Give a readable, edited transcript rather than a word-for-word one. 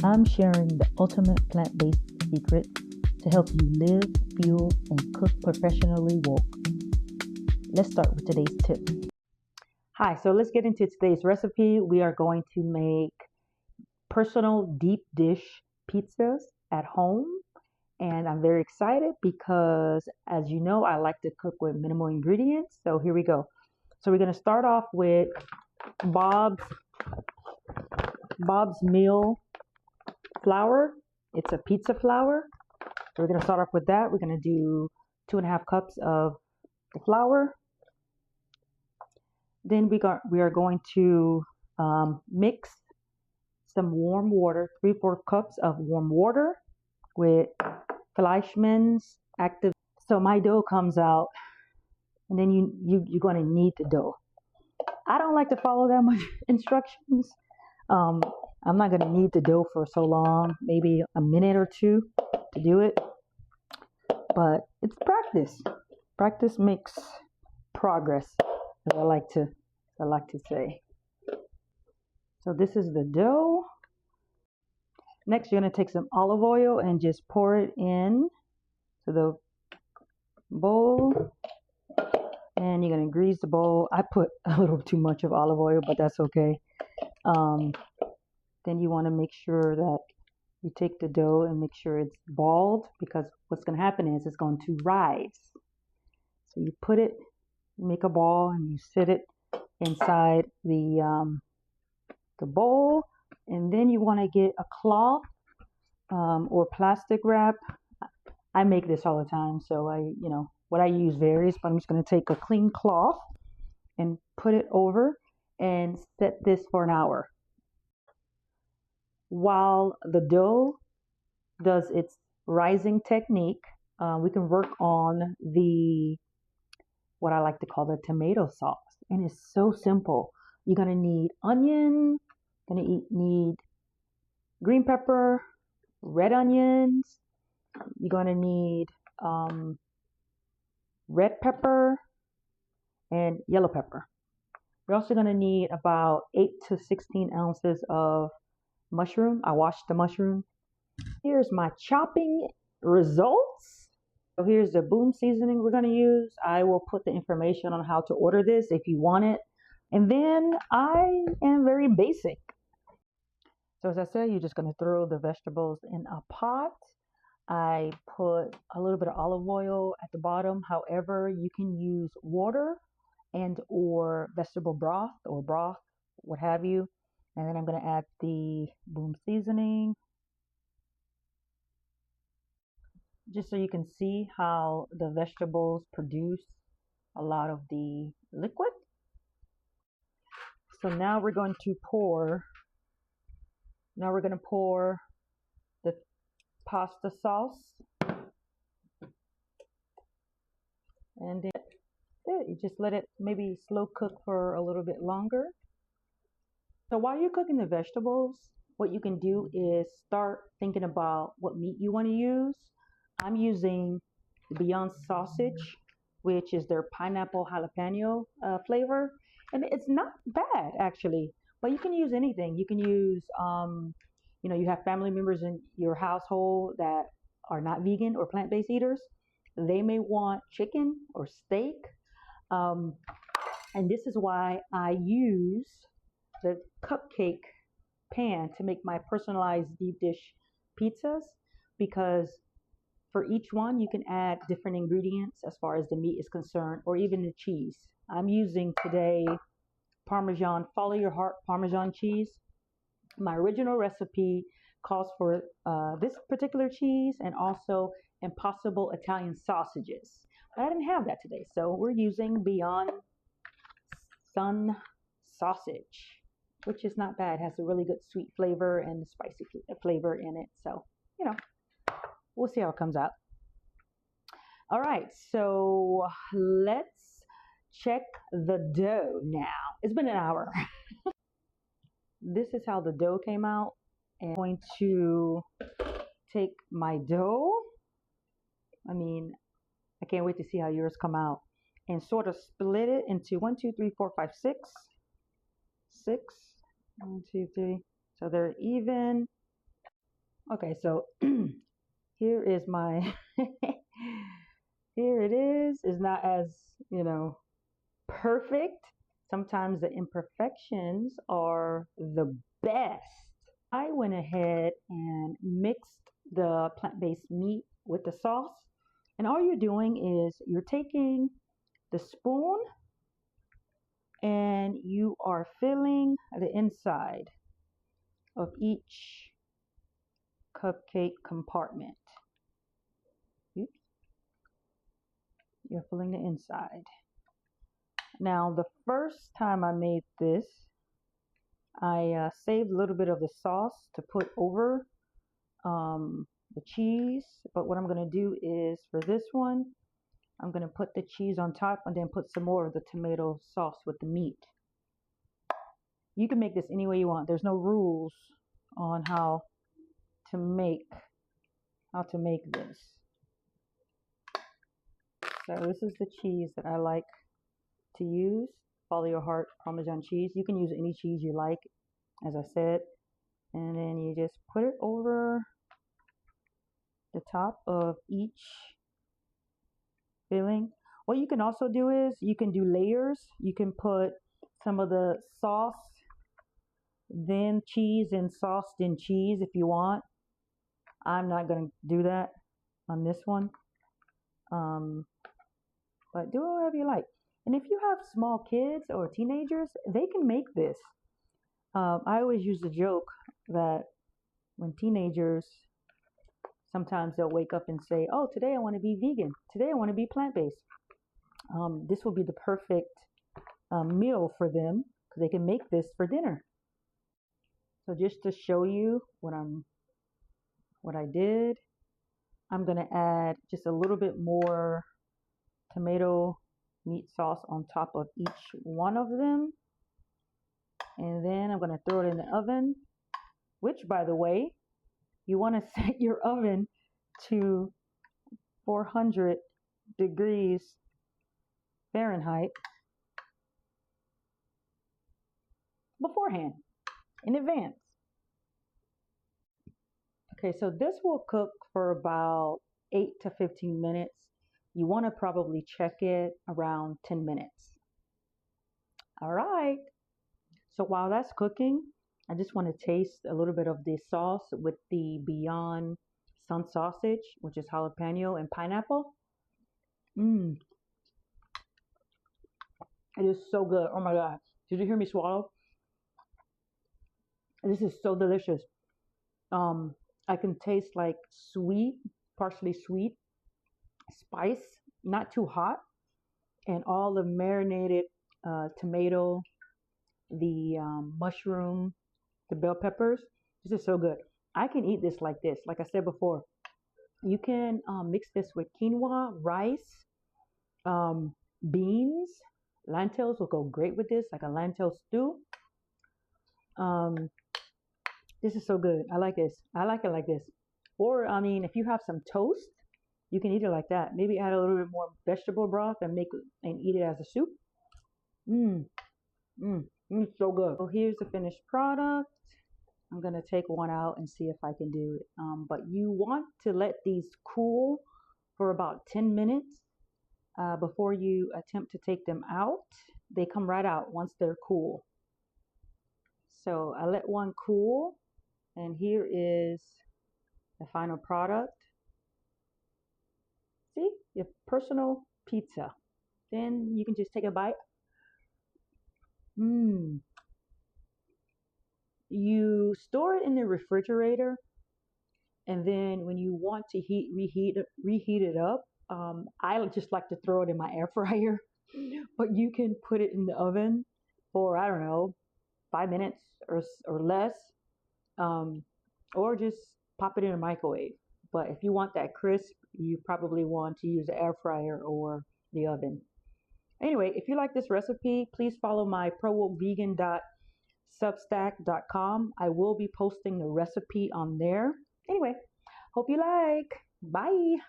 I'm sharing the ultimate plant-based secret to help you live, fuel, and cook professionally woke. Let's start with today's tip. Hi, so let's get into today's recipe. We are going to make personal deep dish pizzas at home. And I'm very excited because, as you know, I like to cook with minimal ingredients. So here we go. So we're going to start off with Bob's Meal flour. It's a pizza flour. So we're going to start off with that. We're going to do 2.5 cups of the flour. Then we are going to mix some warm water, 3/4 cups of warm water with Fleischmann's active. So my dough comes out, and then you're going to knead the dough. I don't like to follow that much instructions. I'm not going to knead the dough for so long, maybe a minute or two to do it. But it's practice. Practice makes progress, as I like to say. So this is the dough. Next, you're going to take some olive oil and just pour it in to the bowl. And you're going to grease the bowl. I put a little too much of olive oil, but that's okay. Then you want to make sure that you take the dough and make sure it's balled, because what's going to happen is it's going to rise. So you put it, make a ball, and you sit it inside the bowl. And then you want to get a cloth or plastic wrap. I make this all the time, so what I use varies, but I'm just going to take a clean cloth and put it over and set this for an hour. While the dough does its rising technique, we can work on what I like to call the tomato sauce. And it's so simple. You're going to need onion, need green pepper, red onions. You're going to need red pepper and yellow pepper. You're also going to need about 8 to 16 ounces of mushroom. I washed the mushroom. Here's my chopping results. So here's the boom seasoning we're going to use. I will put the information on how to order this if you want it. And then I am very basic. So as I said, you're just going to throw the vegetables in a pot. I put a little bit of olive oil at the bottom. However, you can use water and or vegetable broth, what have you. And then I'm going to add the boom seasoning, just so you can see how the vegetables produce a lot of the liquid. So now we're going to pour the pasta sauce. And then you just let it maybe slow cook for a little bit longer. So while you're cooking the vegetables, what you can do is start thinking about what meat you want to use. I'm using the Beyond Sausage, which is their pineapple jalapeno flavor. And it's not bad, actually. But you can use anything. You can use, you have family members in your household that are not vegan or plant-based eaters. They may want chicken or steak. And this is why I use the cupcake pan to make my personalized deep dish pizzas, because for each one you can add different ingredients as far as the meat is concerned, or even the cheese. I'm using today Parmesan, follow your heart Parmesan cheese. My original recipe calls for this particular cheese and also Impossible Italian sausages. But I didn't have that today, so we're using Beyond Sun sausage, which is not bad. It has a really good sweet flavor and spicy flavor in it. So, we'll see how it comes out. All right, so let's check the dough now. It's been an hour. This is how the dough came out. And I'm going to take my dough. I can't wait to see how yours come out. And sort of split it into 1, 2, 3, 4, 5, 6. 6. 1, 2, 3. So they're even. Okay, so here is my here it is. It's not as, perfect. Sometimes the imperfections are the best. I went ahead and mixed the plant-based meat with the sauce. And all you're doing is you're taking the spoon and you are filling the inside of each cupcake compartment. Oops. You're filling the inside. Now, the first time I made this, I saved a little bit of the sauce to put over the cheese. But what I'm going to do is for this one, I'm going to put the cheese on top and then put some more of the tomato sauce with the meat. You can make this any way you want. There's no rules on how to make this. So this is the cheese that I like to use. Follow your heart Parmesan cheese. You can use any cheese you like, as I said. And then you just put it over the top of each filling. What you can also do is you can do layers. You can put some of the sauce, then cheese, and sauce, then cheese if you want. I'm not going to do that on this one. But do whatever you like. And if you have small kids or teenagers, they can make this. I always use the joke that when teenagers, sometimes they'll wake up and say, oh, today I want to be vegan. Today I want to be plant-based. This will be the perfect meal for them because they can make this for dinner. So just to show you what I did, I'm going to add just a little bit more tomato meat sauce on top of each one of them. And then I'm going to throw it in the oven, which, by the way, you want to set your oven to 400 degrees Fahrenheit beforehand, in advance. Okay, so this will cook for about 8 to 15 minutes. You want to probably check it around 10 minutes. All right. So while that's cooking, I just want to taste a little bit of the sauce with the Beyond Sun sausage, which is jalapeno and pineapple. It is so good. Oh my God. Did you hear me swallow? This is so delicious. I can taste like sweet, partially sweet, spice, not too hot, and all the marinated tomato, the mushroom, the bell peppers. This is so good. I can eat this like this. Like I said before, you can mix this with quinoa, rice, beans, lentils will go great with this, like a lentil stew. This is so good. I like this. I like it like this. Or, I mean, if you have some toast, you can eat it like that. Maybe add a little bit more vegetable broth and eat it as a soup. It's so good. So here's the finished product. I'm going to take one out and see if I can do it. But you want to let these cool for about 10 minutes before you attempt to take them out. They come right out once they're cool. So I let one cool, and here is the final product. See, your personal pizza. Then you can just take a bite. You store it in the refrigerator, and then when you want to reheat it up, I just like to throw it in my air fryer. But you can put it in the oven for, I don't know, 5 minutes or less, or just pop it in a microwave. But if you want that crisp, you probably want to use the air fryer or the oven. Anyway, if you like this recipe, please follow my prowokevegan.substack.com. I will be posting the recipe on there. Anyway, hope you like. Bye.